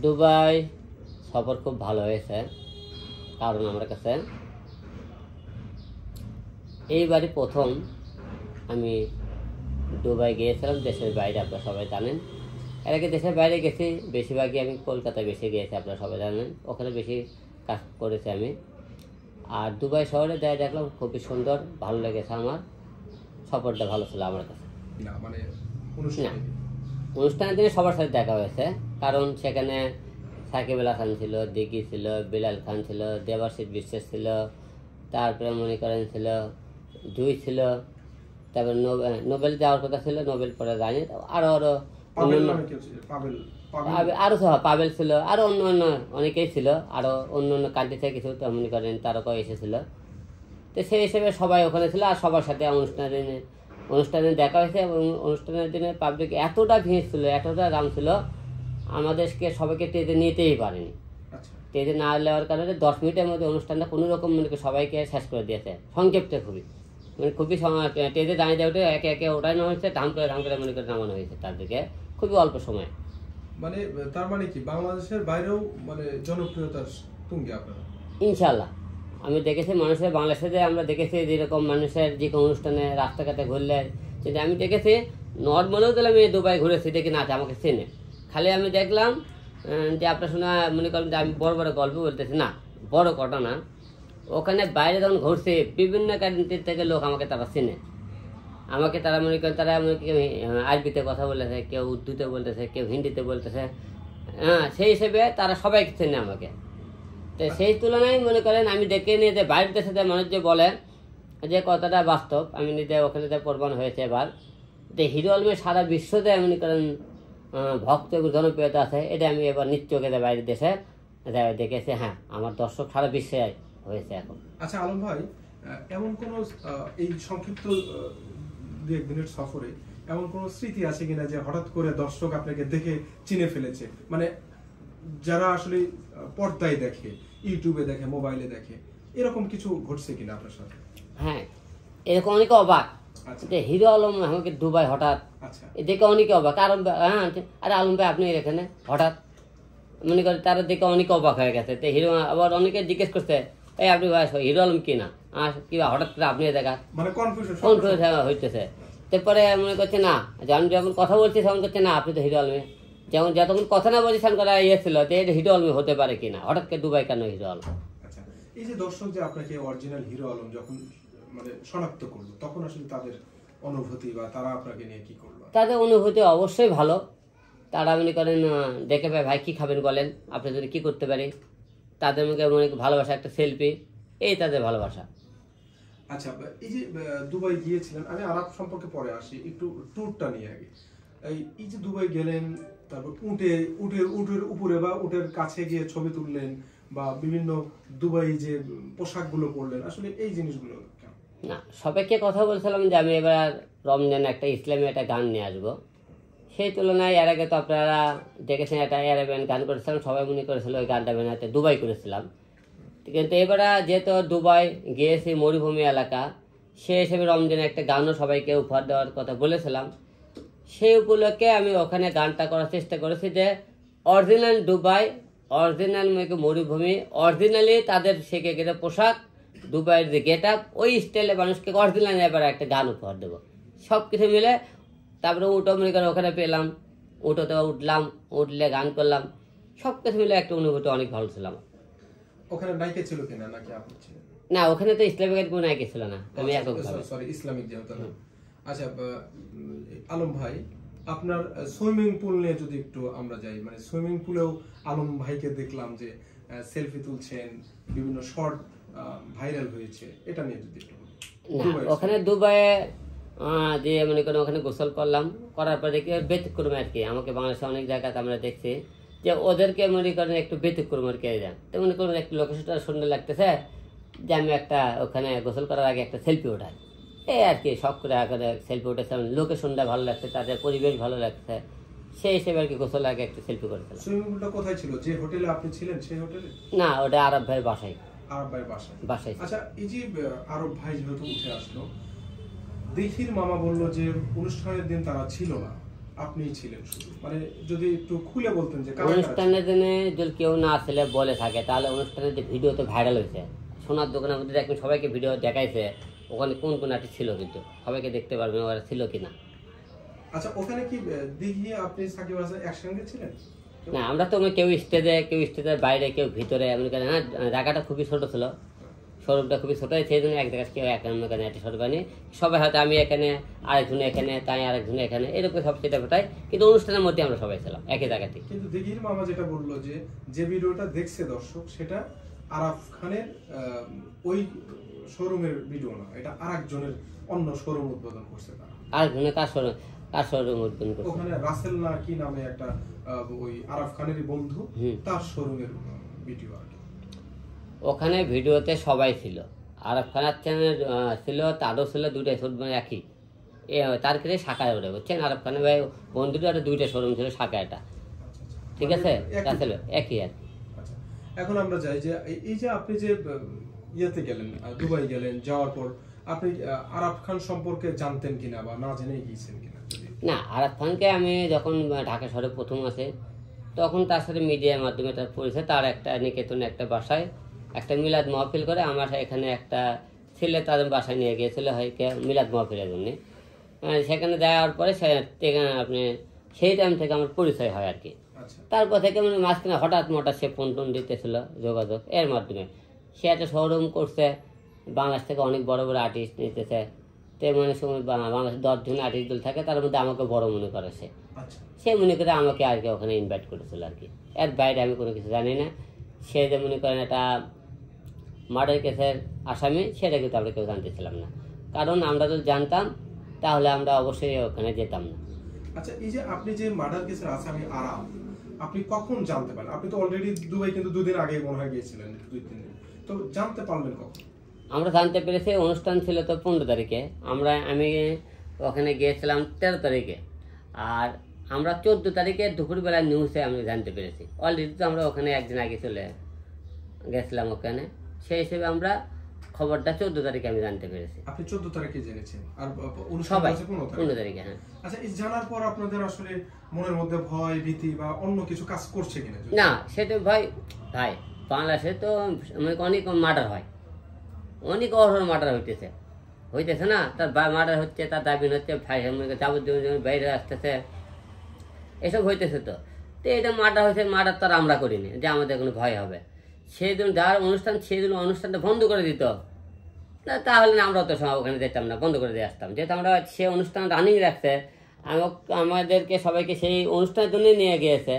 Dubai সফর খুব ভালো হয়েছে, কারণ আমার কাছে এইবারই প্রথম আমি দুবাই গিয়েছিলাম দেশের বাইরে। আপনারা সবাই জানেন, এর আগে দেশের বাইরে গেছি, বেশিরভাগই আমি কলকাতায় বেশি গিয়েছি, আপনারা সবাই জানেন, ওখানে বেশি কাজ করেছি আমি। আর দুবাই শহরে দেখলাম খুবই সুন্দর, ভালো লেগেছে আমার। সফরটা ভালো ছিল আমার কাছে। না মানে না, অনুষ্ঠানের দিনে সবার সাথে দেখা হয়েছে, কারণ সেখানে সাকিব আল হাসান ছিল, দিঘি ছিল, বিলাল খান ছিল, দেবাশিস বিশ্বাস ছিল, তারপরে মনে করেন ছিল জুই ছিল, তারপরে নোবেল যাওয়ার কথা ছিল, নোবেল পরে জানি, আরো আরো আরো পাবেল ছিল, আরো অন্য অন্য অনেকেই ছিল, আরো অন্য অন্য কান্ট্রি থেকে কিছু মনে করেন তারকা এসেছিল। তো সেই হিসেবে সবাই ওখানে ছিল, আর সবার সাথে অনুষ্ঠানে দেখা হয়েছে। এবং অনুষ্ঠানের দিনে পাবলিক এতটা ভিড় ছিল, এতটা দাম ছিল, আমাদেরকে সবাইকে স্টেজে নিতেই পারেনি। স্টেজে না নেওয়ার কারণে 10 মিনিটের মধ্যে অনুষ্ঠানটা কোনো রকম মনে করি সবাইকে শেষ করে দিয়েছে, সংক্ষেপটা খুবই, মানে খুবই স্টেজে দাঁড়িয়ে দেওয়াটা একে একে ওটাই নেওয়া হয়েছে, ধাম করে মনে করে নামানো হয়েছে তাদেরকে খুবই অল্প সময়। মানে তার মানে কি বাংলাদেশের বাইরেও মানে জনপ্রিয়তার তুঙ্গে আপনারা? ইনশাল্লাহ আমি দেখেছি মানুষের, বাংলাদেশে আমরা দেখেছি যেরকম মানুষের যে কোনো অনুষ্ঠানে রাস্তাঘাটে ঘুরলে, যদি আমি দেখেছি নর্মালও তাহলে আমি দুবাই ঘুরেছি, দেখি না আমাকে চেনে। খালি আমি দেখলাম যে আপনার শোনা মনে করেন যে আমি বড় বড় গল্প বলতেছি না, বড় ঘটনা, ওখানে বাইরে যখন ঘুরছে বিভিন্ন কান্ট্রি থেকে লোক আমাকে তারা চেনে, আমাকে তারা মনে করেন তারা কেউ আরবিতে কথা বলতেছে, কেউ উর্দুতে বলতেছে, কেউ হিন্দিতে বলতেছে, হ্যাঁ সেই হিসেবে তারা সবাই চেনে আমাকে। তো সেই তুলনায় মনে করেন আমি দেখে নিয়ে যে বাইরের দেশে মানুষ যে বলে যে কথাটা বাস্তব, আমি নিজে ওখানে প্রমাণ হয়েছে এবার, যে হিরো আলমের সারা বিশ্বতে মনে করেন ভক্ত এবং জনপ্রিয়তা আছে, এটা আমি এবার নিশ্চয়ই বাইরের দেশে দেখেছি। হ্যাঁ, আমার দর্শক সারা বিশ্বে হয়েছে এখন। আচ্ছা আলম ভাই, এমন কোন এই সংক্ষিপ্ত 2-1 দিনের সফরে এমন কোন স্মৃতি আছে কিনা যে হঠাৎ করে দর্শক আপনাকে দেখে চিনে ফেলেছে, মানে যারা আসলে পর্দায় দেখে, ইউটিউবে দেখে, মোবাইলে দেখে, এরকম কিছু ঘটছে কিনা আপনার সাথে? হ্যাঁ, এরকম অনেকে অবাক যে হিরো আলম আমাকে দুবাই হঠাৎ, দেখে অনেকে অবাক। কারণ হ্যাঁ, আরে আলম ভাই আপনি এখানে হঠাৎ, মনে করেন তারা দেখে অনেকে অবাক হয়ে গেছে। তো হিরো আবার অনেকে জিজ্ঞেস করছে, এই আপনি হিরো আলম কিনা, কি হঠাৎ করে আপনি দেখা, মানে কনফিউশন হইতেছে। তারপরে মনে করছে না, আমি যখন কথা বলছি তখন করছে না আপনি তো হিরো আলমে, যেমন যতক্ষণ কথা না বলছি সেখান করা ইয়ে ছিল যে এটা হিরো আলমে হতে পারে কিনা, হঠাৎ করে দুবাই কেন হিরো আলম। আচ্ছা, এই যে দর্শক যে আপনাকে অরিজিনাল হিরো আলম যখন মানে শনাক্ত করলো, তখন আসলে তাদের অনুভূতি বা তারা আপনাকে নিয়ে কি করলো? তাদের অনুভূতি অবশ্যই ভালো। তারা মনে করেন দেখে ভাই কি খাবেন বলেন, আপনি যদি কি করতে পারি, তাদের মনে ভালোবাসা, একটা সেলফি, এই তাদের ভালোবাসা। আচ্ছা, এই যে দুবাই গিয়েছিলেন, আমি আরব সম্পর্কে পরে আসি, একটু ট্যুরটা নিয়ে আগে। এই যে দুবাই গেলেন, তারপর উটের উপরে বা উটের কাছে গিয়ে ছবি তুললেন, বা বিভিন্ন দুবাই যে পোশাকগুলো পরলেন, আসলে এই জিনিসগুলো না, সবাইকে কথা বলছিলাম যে আমি এবার রমজানে একটা ইসলামী একটা গান নিয়ে আসবো। সেই তুলনায় এর আগে তো আপনারা দেখেছেন একটা অ্যারাবিয়ান গান করেছিলাম, সবাই মনে করেছিল ওই গানটা বানাতে দুবাই করেছিলাম। কিন্তু এবারে যেহেতু দুবাই গিয়েছি মরুভূমি এলাকা, সেই হিসেবে রমজানে একটা গানও সবাইকে উপহার দেওয়ার কথা বলেছিলাম। সেই উপলক্ষে আমি ওখানে গানটা করার চেষ্টা করেছি যে অরিজিনাল দুবাই, অরিজিনাল মরুভূমি, অরিজিনালি তাদের শেখে গেলে পোশাক, দুবাইয়ের যে গেট আপ, ওই স্টাইলে মানুষকে অরিজিনাল এবারে একটা গান উপহার দেবো। সব কিছু মিলে তারপরে উঠো মনে করে ওখানে পেলাম, উঠোতে উঠলাম, উঠলে গান করলাম, সব কিছু মিলে একটা অনুভূতি অনেক ভালো ছিল। ওখানে নায়িকা ছিল কিনা নাকি আপনি ছিলেন? না, ওখানে তো ইসলামিক কোনো নায়িকা ছিল না, আমি একক ভাবে। সরি, ইসলামিক যেহেতু না। আচ্ছা আলম ভাই, আপনার সুইমিং পুল নিয়ে যদি একটু আমরা যাই, মানে সুইমিং পুলেও আলম ভাইকে দেখলাম যে সেলফি তুলছেন, বিভিন্ন শর্ট ভাইরাল হয়েছে, এটা নিয়ে যদি একটু। না, ওখানে দুবাইয়ে যে মনে করেন ওখানে গোসল করলাম, করার পরে দেখি ব্যতিক্রম আর কি। আমাকে বাংলাদেশে অনেক জায়গাতে আমরা দেখছি যে ওদেরকে মনে করেন একটু ব্যতিক্রম আর কি যান, তো মনে করেন একটু লোকেশনটা সুন্দর লাগতেছে যে আমি একটা ওখানে গোসল করার আগে একটা সেলফি ওঠাই, এই আর কি শখ করে আগে সেলফি উঠেছে। লোকেশনটা ভালো লাগছে, তাদের পরিবেশ ভালো লাগছে, সেই হিসেবে আর কি গোসল আগে একটা সেলফি করেছিলাম। সুইমিং পুলটা কোথায় ছিল? যে হোটেলে আপনি ছিলেন সেই হোটেলে? না, ওটা আরব ভাইয়ের বাসায়। আরব ভাইয়ের বাসায়। আচ্ছা, এই যে আরব ভাই যেহেতু উঠে আসলো, দিঘির মামা বলল যে অনুষ্ঠানের দিন তারা ছিল না, আপনিই ছিলেন শুধু, মানে যদি একটু খুলে বলতেন যে কারা কারা ছিলেন? অনুষ্ঠানের দিনে যদি কেউ না আসলে বলে থাকে তাহলে অনুষ্ঠানের যে ভিডিও তো ভাইরাল হয়েছে, সোনার দোকানের মধ্যে দেখবেন সবাইকে ভিডিও দেখাইছে, ওখানে কোন কোন আর্টিস্ট ছিল, কিন্তু সবাইকে দেখতে পারবেন ওরা ছিল কিনা। আচ্ছা, ওখানে কি দিঘি আপনি সাকিব হাসান একসঙ্গে ছিলেন? না, আমরা তো কেউ স্টেজের বাইরে, কেউ ভিতরে, এমন করে না। জায়গাটা খুবই ছোট ছিল, শোরুমটা খুবই ছোট, সেই জন্য এক জায়গায় কেউ এখানে একটা শোরুম বানিয়ে সবাই, হয়তো আমি এখানে, আরেকজন এখানে, তাই আরেকজন এখানে, এরকম সব সেটা ফোটাই, কিন্তু অনুষ্ঠানের মধ্যে আমরা সবাই ছিলাম একই জায়গাতে। কিন্তু দিঘির মামা যেটা বললো যে ভিডিওটা দেখছে দর্শক, সেটা আরাফ খানের ওই শোরুমের ভিডিও না, এটা আরেকজনের অন্য শোরুম উদ্বোধন করছে তারা। আরেকজনে কার শোরুম উদ্বোধন করছে? ওখানে রাসেল না কি নামে একটা ওই আরাফ খানেরই বন্ধু, তার শোরুমের ভিডিও আর কি। ওখানে ভিডিওতে সবাই ছিল, আরব খানের চ্যানেল ছিল, তারও ছিল, দুইটাই শোরুম একই, তার ক্ষেত্রে শাখায় ওটা বুঝছেন, আরব খানের ভাই বন্ধুটা দুইটা শোরুম ছিল, শাখা এটা, ঠিক আছে, রাসেল একই আর কি। আচ্ছা, এখন আমরা যাই যে এই যে আপনি যে ইয়েতে গেলেন, দুবাই গেলেন, যাওয়ার পর আপনি আরাফ খান সম্পর্কে জানতেন কিনা বা না জেনে গিয়েছেন কিনা? না, আরাফ খানকে আমি যখন ঢাকা শহরে প্রথম আসে, তখন তার সাথে মিডিয়ার মাধ্যমে তার পরিচয়, তার একটা নিকেতনে একটা বাসায় একটা মিলাদ মাহফিল করে, আমার এখানে একটা ছেলে তাদের বাসায় নিয়ে গিয়েছিল হয় মিলাদ মাহফিলের জন্যে, সেখানে দেওয়ার পরে আপনি সেই টাইম থেকে আমার পরিচয় হয় আর কি। তারপর থেকে মানে মাঝখানে হঠাৎ সে ফোন টোন দিতেছিল, যোগাযোগ এর মাধ্যমে। সে একটা শোরুম করছে, বাংলাদেশ থেকে অনেক বড় বড় আর্টিস্ট নিতেছে, তেমন সময় বাংলাদেশ 10 জন আর্টিস্ট দল থাকে, তার মধ্যে আমাকে বড় মনে করে সে মনে করে আমাকে আর কি ওখানে ইনভাইট করেছিল আর কি। এর বাইরে আমি কোনো কিছু জানি না। সে যে মনে করেন একটা মার্ডার কেসের আসামি, সেটা কিন্তু আমরা কেউ জানতেছিলাম না, কারণ আমরা যদি জানতাম তাহলে আমরা অবশ্যই ওখানে যেতাম না। আচ্ছা, এই যে আপনি যে মার্ডার কেসের আসামি আরাফ, আপনি কখন জানতে পারলেন? আপনি তো অলরেডি দুবাই কিন্তু 2 দিন আগে মনে হয় গিয়েছিলেন, 2-3 দিন, তো জানতে পারলেন কখন? আমরা জানতে পেরেছি অনুষ্ঠান ছিল তো 15 তারিখে, আমি ওখানে গিয়েছিলাম 13 তারিখে, আর আমরা 14 তারিখে দুপুরবেলা নিউজে আমি জানতে পেরেছি। অলরেডি তো আমরা ওখানে একদিন আগে চলে গেছিলাম ওখানে, সেই হিসেবে আমরা খবরটা 14 তারিখে আমি জানতে পেরেছি। আপনি 14 তারিখে জেনেছেন, আর সবাই 15 তারিখে। হ্যাঁ। আচ্ছা, এই জানার পর আপনাদের আসলে মনের মধ্যে ভয় ভীতি বা অন্য কিছু কাজ করছে কিনা? না, সেটা ভাই বাংলাদেশে তো অনেক মার্ডার হয়, অনেক অহরহ মার্ডার হইতেছে না, তার মার্ডার হচ্ছে, তার দাবিন হচ্ছে, ভাই যাবতীয় বাইরে আসতেছে, এসব হইতেছে। তো এটা মার্ডার হয়েছে, মার্ডার তো আর আমরা করিনি যে আমাদের কোনো ভয় হবে। সেই জন্য যার অনুষ্ঠান, সেই জন্য অনুষ্ঠানটা বন্ধ করে দিত না, তাহলে না আমরা তো সময় ওখানে যেতাম না, বন্ধ করে দিয়ে আসতাম। যেহেতু আমরা সে অনুষ্ঠান রানিং রাখছে, আমাদেরকে সবাইকে সেই অনুষ্ঠানের জন্য নিয়ে গিয়েছে,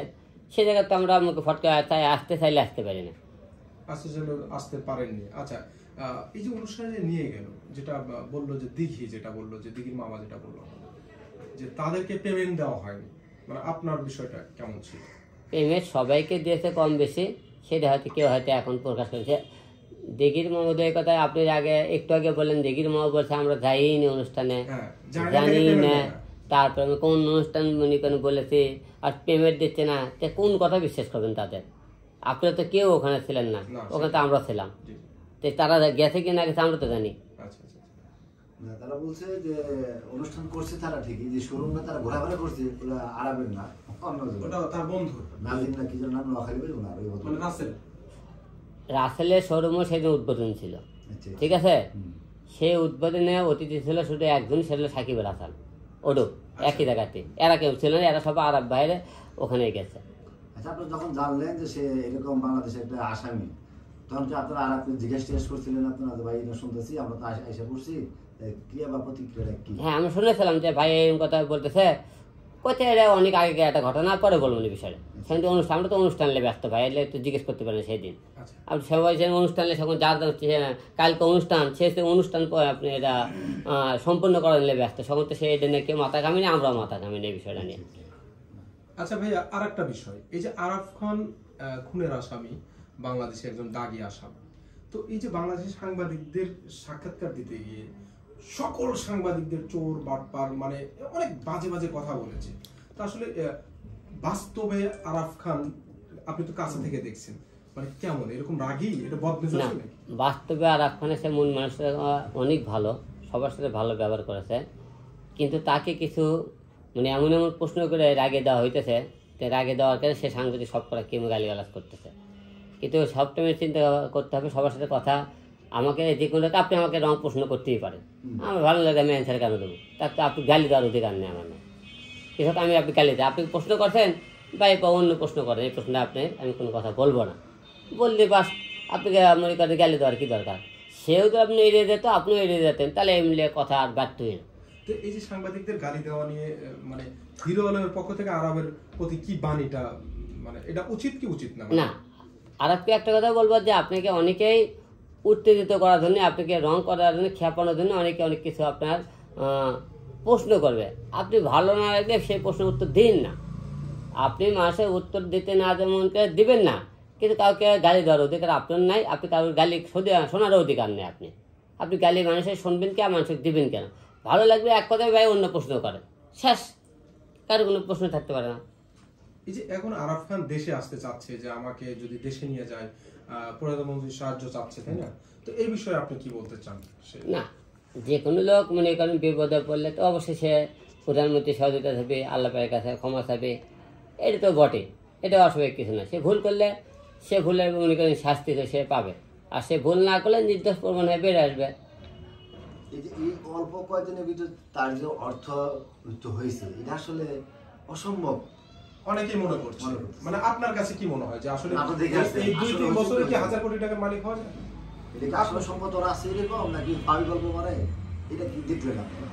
সে জায়গায় তো আমরা আমাকে ফটকে আসতে চাইলে আসতে পারি না, আসতে পারেননি। আচ্ছা, এই যে অনুষ্ঠানে নিয়ে গেল, যেটা বললো যে দিঘি, যেটা বললো যে দিঘির মামা যেটা বললো যে তাদেরকে পেমেন্ট দেওয়া হয়নি, মানে আপনার বিষয়টা কেমন ছিল? পেমেন্ট সবাইকে দিয়েছে কম বেশি, সেটা হয়তো কেউ হয়তো এখন প্রকাশ করেছে। দিঘির মামাদের কথা আপনি একটু আগে বললেন, দিঘির মামা বলছে আমরা যাইনি অনুষ্ঠানে, জানি না, তারপরে কোন অনুষ্ঠান মনে করেন বলেছি আর পেমেন্ট দিচ্ছে না, কোন কথা বিশ্বাস করবেন তাদের? আপনারা তো কেউ ওখানে ছিলেন না, ওখানে তো আমরা ছিলাম, তারা গেছে কি না গেছে আমরা তো জানি। তারা বলছে যে অনুষ্ঠান করছে তারা ঠিকই, যে শোরুমটা তারা ঘোরাফেরা করছে, ওরা আরামের না, অন্য তার বন্ধু নাজিম না কি যেন নাম, নোয়াখালী বলবো না, রাসেলের শোরুমও সেদিন উদ্বোধন ছিল, ঠিক আছে। সেই উদ্বোধনে অতিথি ছিল শুধু একজন, সেটা সাকিব আল হাসান, ওডো একই জায়গাতে, এরা কেউ ছিল না, এরা সব আরব বাইরে ওখানে গেছে। আচ্ছা, আপনি যখন জানলেন যে সে এরকম বাংলাদেশের একটা আসামি, তখন কি আপনারা আর আপনি জিজ্ঞেস করছিলেন আপনারা যে ভাই শুনতেছি আমরা তো আইসা করছি, ক্রিয়া বা প্রতিক্রিয়া কি? হ্যাঁ, আমি শুনেছিলাম যে ভাই এরকম কথা বলতেছে, কোথায় এটা অনেক আগে একটা ঘটনা, পরে বলবো না বিষয়টা। সেদিন অনুষ্ঠান, আমরা তো অনুষ্ঠানে ব্যস্ত ভাই, এলে একটু জিজ্ঞেস করতে পারেন সেদিন। আপনি সবাই যে অনুষ্ঠানে যখন যা কালকে অনুষ্ঠান, সে অনুষ্ঠান আপনি এটা সম্পূর্ণ করার নিয়ে ব্যস্ত, তখন তো সে এটা নিয়ে কেউ মাথা ঘামি না, আমরাও মাথা ঘামি না এই বিষয়টা নিয়ে। আচ্ছা ভাইয়া, আর একটা বিষয়, এই যে আরাফ খান খুনের আসামি, বাংলাদেশের একজন দাগী আসামি, তো এই যে বাংলাদেশের সাংবাদিকদের সাক্ষাৎকার দিতে গিয়ে সকল সাংবাদিকদের চোর বাটপার, মানে অনেক বাজে বাজে কথা বলেছে। তো আসলে বাস্তবে আরাফ খান, আপনি তো কাছে থেকে দেখছেন, মানে কেমন, এরকম রাগী, এটা বদমেজাজ নাকি? বাস্তবে আরাফ খানের সে মন মানুষের অনেক ভালো, সবার সাথে ভালো ব্যবহার করেছে, কিন্তু তাকে কিছু মানে এমন এমন প্রশ্ন করে রাগে দেওয়া হইতেছে, তো রাগে দেওয়ার কারণে সে সাংবাদিক সব করা কেমন গালিগালাজ করতেছে। কিন্তু সব টাইমে চিন্তা করতে হবে সবার সাথে কথা, আমাকে যে কোনো আপনি আমাকে রং প্রশ্ন করতেই পারেন, আমার ভালো লাগে, আমি অ্যান্সার কেন দেবো? তার তো আপনি গালি দেওয়ার অধিকার নেই আমার না। কৃষক আমি আপনি গালি দেয়, আপনি প্রশ্ন করছেন বা অন্য প্রশ্ন করেন, এই প্রশ্নে আপনি আমি কোনো কথা বলবো না, বললে বাস আপনাকে মনে করেন গালি দেওয়ার কী দরকার? সেও তো আপনি এড়িয়ে যেত, আপনিও এড়িয়ে যেতেন, তাহলে এমনি কথা আর বাড়তই না। তো এই যে সাংবাদিকদের গালি দেওয়া নিয়ে মানে হিরো আলমের পক্ষ থেকে আরবের প্রতি কি বাণীটা, মানে এটা উচিত কি উচিত না? না, আরবকে একটা কথা বলবো যে আপনাকে অনেকেই উত্তেজিত করার জন্য, আপনাকে রং করার জন্য, খেপানোর জন্য অনেকে অনেক কিছু আপনার প্রশ্ন করবে। আপনি ভালো না লাগলে সেই প্রশ্নের উত্তর দিন না। আপনি মানুষের উত্তর দিতে না যেমন করে দিবেন না, কিন্তু কাউকে গালি দেওয়ার অধিকার আপনার নাই। আপনি কারোর গালি শোনারও অধিকার নেই। আপনি গালি মানুষের শুনবেন কে, মানুষের দিবেন কেন? ভালো লাগবে এক কথায় ভাই, অন্য প্রশ্ন করেন, শেষ, কারো কোনো প্রশ্ন থাকতে পারে না। এই যে এখন আরাফ খান দেশে আসতে চাচ্ছে, যে আমাকে যদি দেশে নিয়ে যায়, প্রধানমন্ত্রীর সাহায্য চাচ্ছে, তাই না? তো এই বিষয়ে আপনি কি বলতে চান? না, যে কোনো লোক মনে করেন বিপদে পড়লে তো অবশ্যই সে প্রধানমন্ত্রী সহযোগিতা থাকবে, আল্লাহ পাকের কাছে ক্ষমা চাবে, এটা তো বটে, এটা অস্বাভাবিক কিছু না। সে ভুল করলে সে ভুলের মনে করেন শাস্তি তো সে পাবে, আর সে ভুল না করলে নির্দোষ প্রমাণ হয়ে বেড়ে আসবে। এই যে এই অল্প কয়েকদিনের ভিতরে তার যে অর্থ হয়েছে, এটা আসলে অসম্ভব অনেকেই মনে করছে। মানে আপনার কাছে কি মনে হয় যে আসলে এই 2-3 আসলে বছরে কি 1000 কোটি টাকার মালিক হওয়া যায়? এটা কি আসলে সম্পদ ওরা আছে এরকম, নাকি ভাবি গল্প করে? এটা কি দেখলেন আপনারা?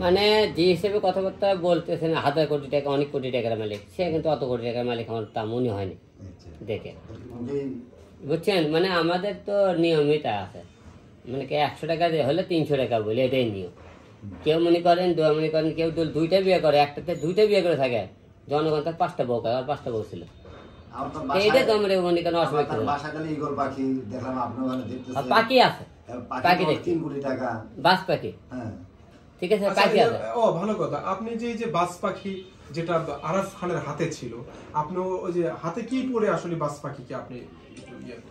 মানে যে হিসেবে কথাবার্তা বলতেছেন 1000 কোটি টাকা, অনেক কোটি টাকার মালিক, সে কিন্তু অত কোটি টাকার মালিক আমার তা মনে হয়নি দেখে, বুঝছেন? মানে আমাদের তো নিয়মিত আছে, মানে কে 100 টাকা দিয়ে হলে 300 টাকা বলে, এটাই নিয়ম। কেউ মনে করেন কেউ 2টা বিয়ে করে, একটাতে 2টা বিয়ে করে থাকে, জনগণ তার 5টা বউ খায়, আর 5টা বউ ছিল, এইটা তো আমরা মনে করেন অসুবিধা। পাখি আছে, পাখি দেখি 3 কোটি টাকা বাস পাখি, ঠিক আছে, পাখি আছে। ও ভালো কথা। আপনি যে বাস পাখি যেটা আরাফ খানের হাতে ছিল, আপনি ওই যে হাতে কি পরে আসলে বাস পাখিকে আপনি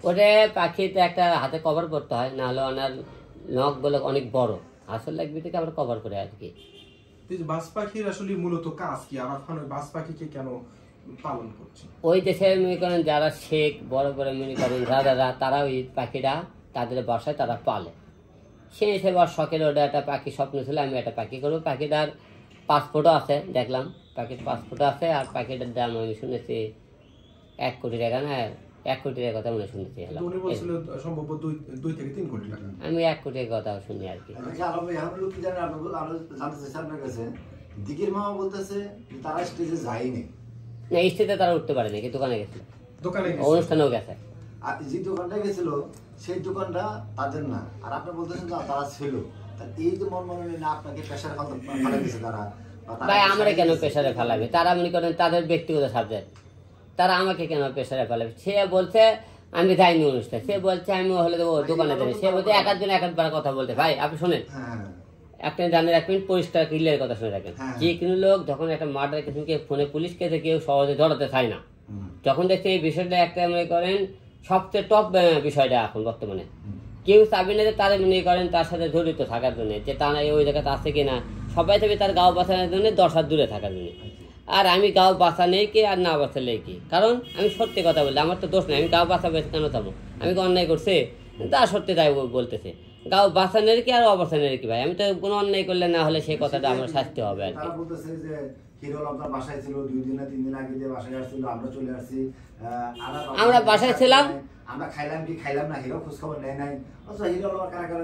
ওটা পাখিতে একটা হাতে কভার করতে হয়, না হলে ওনার নখ গুলো অনেক বড়, আসল লাগবে থেকে আমরা কভার করে আর কি। বাস পাখির আসলে মূলত কাজ কি? আরাফ খান ওই বাস পাখিকে কেন পালন করছে? ওই দেশে মনে করেন যারা শেখ বড় বড় মনে করেন দাদারা, তারা ওই পাখিটা তাদের বাসায় তারা পালে, সেই হিসেবে শখের ওটা একটা পাখি স্বপ্ন ছিল, আমি একটা পাখি করবো। পাখিটার পাসপোর্টও আছে, দেখলাম পাখির পাসপোর্টও আছে, আর পাখিটার দাম আমি শুনেছি 1 কোটি টাকা, না 1 কোটি টাকার কথা মনে শুনেছি, সম্ভবত 2 থেকে 3 কোটি টাকা। আমি 1 কোটির কথা শুনি আর কি। দিকের মামা বলতেছে তারা স্টেজে যায়নি, না স্টেজে তারা উঠতে পারেনি, কি দোকানে গেছিল, দোকানে অনুষ্ঠানেও গেছে। আর যে দোকানটা গেছিল সেই দোকানটা তাদের না, আর আপনি বলতেছেন তারা ছিল। এই যে মন না আপনাকে প্রেশারে ফেলে দিয়েছে তারা, ভাই আমরা কেন প্রেশারে ফেলাবে? তারা মনে করেন তাদের ব্যক্তিগত সাবজেক্ট, তারা আমাকে কেন প্রেশারে ফেলাবে? সে বলছে আমি যাইনি অনুষ্ঠান, সে বলছে আমি হলে দেবো দোকানে যাই, সে বলছে এক একবার কথা বলতে। ভাই আপনি শোনেন, আপনি জানেন 1 মিনিট পরিষ্কার ক্লিয়ার কথা শুনে রাখেন। যে কোনো লোক যখন একটা মার্ডার কেসকে ফোনে পুলিশ কেসে কেউ সহজে ধরাতে চায় না, যখন দেখছে এই বিষয়টা একটা মনে করেন সবচেয়ে টপ বিষয়টা এখন বর্তমানে, কেউ চাবি না যে তাদের মনে করেন তার সাথে জড়িত থাকার জন্য, যে তা না ওই জায়গাতে আছে কিনা, সবাই থাকবে তার গাঁও বাঁচানোর জন্য 10 হাত দূরে থাকার জন্য। আর আমি গাঁও বাঁচালেই কি আর না বাঁচালেই কি, কারণ আমি সত্যি কথা বলি, আমার তো দোষ নেই, আমি গাঁও বাঁচাবে কেন যাবো? আমি কি অন্যায় করছে? তা সত্যি তাই বলতেছে, গাঁও বাঁচানোর কি আর অবাঁচানোর কি? ভাই আমি তো কোনো অন্যায় করলে না হলে সেই কথাটা আমার শাস্তি হবে আর কি। আমরা বাসায় ছিলাম, আমরা খাইলাম কি খাইলাম না, হিরো খোঁজ খবর নেয় নাই, হিরো কারা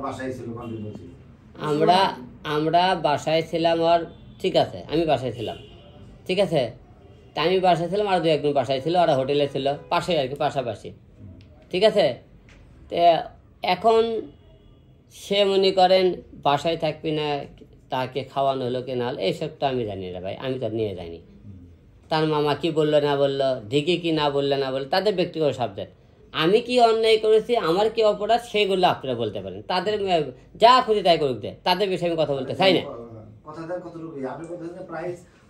বাসায় ছিল। আমরা বাসায় ছিলাম, আর ঠিক আছে আমি বাসায় ছিলাম, ঠিক আছে, তা আমি বাসায় ছিলাম, আর 2-1 জন বাসায় ছিল, ওরা হোটেলে ছিল পাশে আর কি, পাশাপাশি, ঠিক আছে। তো এখন সে মনে করেন বাসায় থাকবি না, তাকে খাওয়ানো হলো কি না হলো এইসব তো আমি জানি না ভাই, আমি তো নিয়ে যাইনি। তার মামা কি বললো না বললো, দিকে কি না বললো না বললো, তাদের ব্যক্তিগত সাবজেক্ট। আমি কি অন্যায় করেছি, আমার কি অপরাধ, সেইগুলো আপনারা বলতে পারেন, তাদের যা খুঁজে তাই করুক দেয়, তাদের বিষয়ে আমি কথা বলতে চাই না।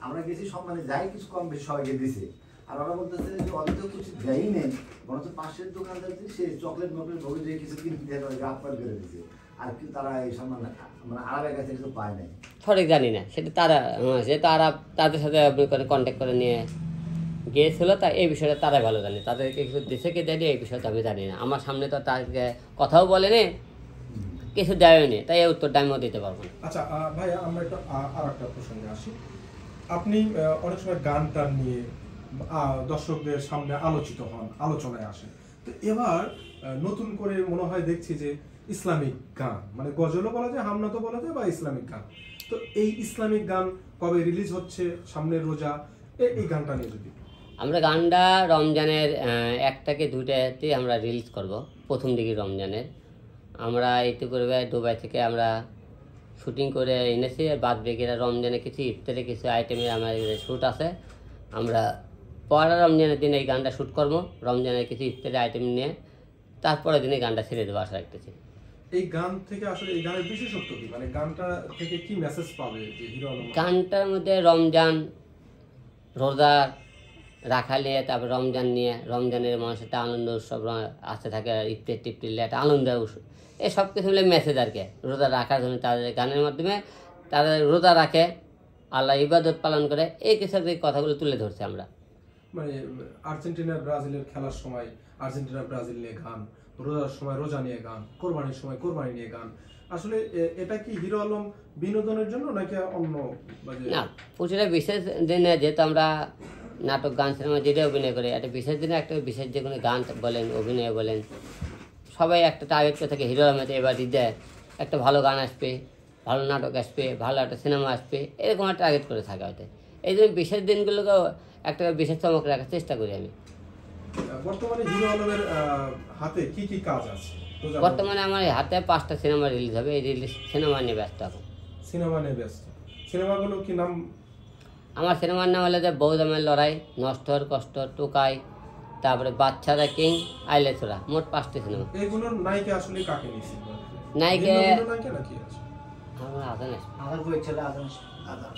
আমরা গেছি সম্মানে যাই কিছু কম বেশি সবাইকে দিছে, আর ওরা বলতেছে যে অত কিছু দেয়ই নেই, বরঞ্চ পাশের দোকানদার সে চকলেট মকলেট ভোগে দিয়ে কিছু কিনে দিয়ে তাদেরকে আপ্যায়ন করে দিছে। আর কি তারা এই সম্মান মানে আরবের কাছে কিছু পায় নাই? সঠিক জানি না, সেটা তারা সেটা তাদের সাথে কন্ট্যাক্ট করে নিয়ে গিয়েছিল, তা এই বিষয়টা তারাই ভালো জানে, তাদেরকে কিছু দেশে কে দেয়নি এই বিষয়টা আমি জানি না। আমার সামনে তো তাদেরকে কথাও বলেনি, কিছু দেয়নি, তাই এই উত্তরটা আমিও দিতে পারবো না। আচ্ছা ভাইয়া, আমরা একটু আর একটা প্রসঙ্গে আসি। আপনি অনেক সময় গান টান নিয়ে দর্শকদের সামনে আলোচিত হন, আলোচনায় আসেন। তো এবার নতুন করে মনে হয় দেখছি যে ইসলামিক গান, মানে গজলও বলা যায়, হামনাতও বলা যায়, বা ইসলামিক গান। তো এই ইসলামিক গান কবে রিলিজ হচ্ছে? সামনের রোজা, এই গানটা নিয়ে যদি। আমরা গানটা রমজানের 1 থেকে 2টাতে আমরা রিলিজ করব, প্রথম দিকে রমজানের। আমরা ইতিপূর্বে দুবাই থেকে আমরা শুটিং করে এনেছি, আর বাদ বাকিরা রমজানে কিছু ইফতারে কিছু আইটেমের আমাদের শ্যুট আছে। আমরা পরের রমজানের দিনে এই গানটা শ্যুট করবো, রমজানের কিছু ইফতারি আইটেম নিয়ে, তারপরের দিনে গানটা ছেড়ে দেবো আশা রাখতেছি। এই গান থেকে আসলে এই গানের বিশেষত্ব কি, মানে গানটা থেকে কি মেসেজ পাবে যে হিরো আলম? গানটার মধ্যে রমজান, রোজা রাখা নিয়ে, তারপর রমজান নিয়ে, রমজানের মানুষের একটা আনন্দ উৎসব আসতে থাকে, ইফতার টিফতিলে একটা আনন্দ উৎসব, এই সব কিছু মিলে মেসেজ আর কি। রোজা রাখার জন্য তাদের গানের মাধ্যমে তারা রোজা রাখে, আল্লাহ ইবাদত পালন করে, এই কিছু কথাগুলো তুলে ধরছি আমরা। মানে আর্জেন্টিনা ব্রাজিলের খেলার সময় আর্জেন্টিনা ব্রাজিল নিয়ে গান, রোজার সময় রোজা নিয়ে গান, কোরবানির সময় কোরবানি নিয়ে গান। আসলে এটা কি হিরো আলম বিনোদনের জন্য নাকি অন্য? না, প্রতিটা বিশেষ দিনে যেহেতু আমরা নাটক, গান, সিনেমা যেটা অভিনয় করি, একটা বিশেষ দিনে একটা বিশেষ যে কোনো গান বলেন, অভিনয় বলেন, সবাই একটা টার্গেট করে থাকে হিরো আলমের এবার ঈদে একটা ভালো গান আসবে, ভালো নাটক আসবে, ভালো একটা সিনেমা আসবে, এরকম একটা টার্গেট করে থাকে হয়তো। এই জন্য বিশেষ দিনগুলোকেও একটা বিশেষ চমক রাখার চেষ্টা করি আমি। বর্তমানে হিরো আলমের হাতে কি কি কাজ আছে? বর্তমানে আমার হাতে 5টা সিনেমা রিলিজ হবে, এই রিলিজ সিনেমা নিয়ে ব্যস্ত এখন। সিনেমা নিয়ে ব্যস্ত? সিনেমাগুলো কি নাম? আমার সিনেমার নাম হলো যে বৌদামের লড়াই, নষ্টর কষ্ট, টোকাই, তারপরে বাচ্চারা কিং, আইলেছোরা, মোট 5টি সিনেমা। এগুলোর নায়িকা আসলে কাকে নিয়েছিল? নায়িকা নাকি আছে? আমার আদান আদার